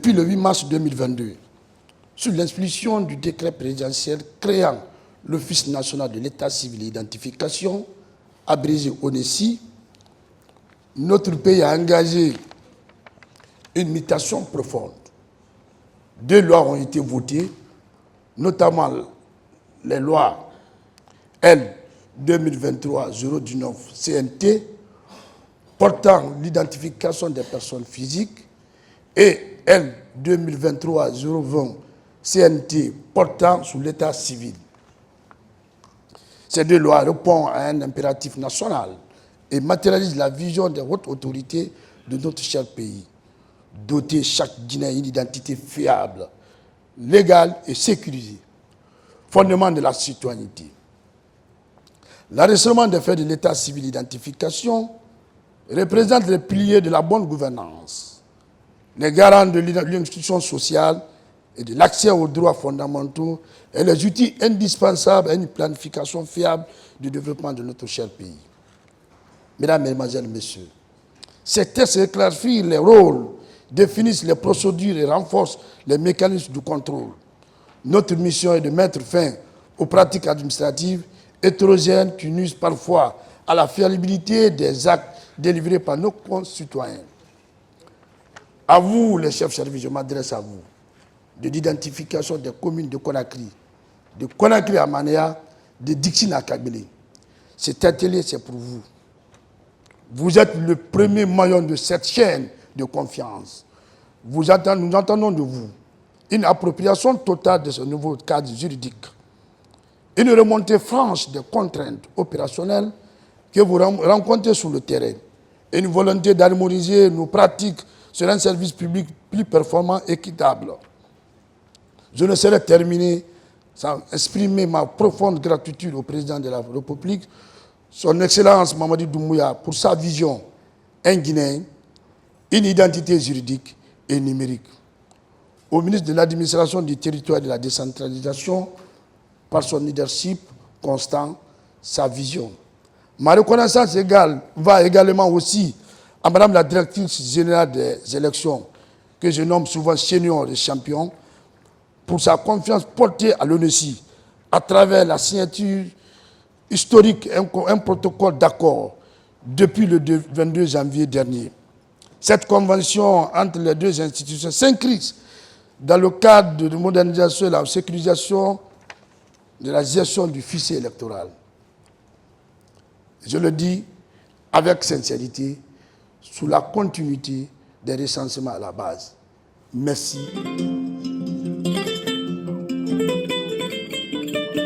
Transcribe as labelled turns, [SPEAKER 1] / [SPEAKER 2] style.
[SPEAKER 1] depuis le 8 mars 2022, sur l'inscription du décret présidentiel créant l'Office national de l'état civil et d'identification, abrégé ONESI, notre pays a engagé une mutation profonde. 2 lois ont été votées, notamment les lois L 2023-019 CNT portant l'identification des personnes physiques et L 2023-020 CNT portant sur l'état civil. Ces 2 lois répondent à un impératif national et matérialisent la vision des hautes autorités de notre cher pays. Doter chaque Guinéen d'une identité fiable, légale et sécurisée, fondement de la citoyenneté. L'enregistrement des faits de l'état civil d'identification représente les piliers de la bonne gouvernance, les garants de l'institution sociale et de l'accès aux droits fondamentaux et les outils indispensables à une planification fiable du développement de notre cher pays. Mesdames, Mesdemoiselles, Messieurs, ces textes éclaircissent les rôles, définissent les procédures et renforcent les mécanismes de contrôle. Notre mission est de mettre fin aux pratiques administratives hétérogènes qui nuisent parfois à la fiabilité des actes délivrés par nos concitoyens. À vous, les chefs de service, je m'adresse à vous, de l'identification des communes de Conakry à Manéa, de Dixine à Kabylie. Cet atelier, c'est pour vous. Vous êtes le premier maillon de cette chaîne de confiance. Nous entendons de vous une appropriation totale de ce nouveau cadre juridique, une remontée franche des contraintes opérationnelles que vous rencontrez sur le terrain, et une volonté d'harmoniser nos pratiques sur un service public plus performant et équitable. Je ne saurais terminer sans exprimer ma profonde gratitude au président de la République, son Excellence Mamadi Doumbouya, pour sa vision, un Guinéen, une identité juridique et numérique. Au ministre de l'Administration du territoire et de la décentralisation, par son leadership constant, sa vision. Ma reconnaissance va également aussi à Madame la directrice générale des élections, que je nomme souvent senior et champion, pour sa confiance portée à l'ONESI à travers la signature historique, un protocole d'accord depuis le 22 janvier dernier. Cette convention entre les 2 institutions s'inscrit dans le cadre de la modernisation et la sécurisation de la gestion du fichier électoral. Je le dis avec sincérité, sous la continuité des recensements à la base. Merci.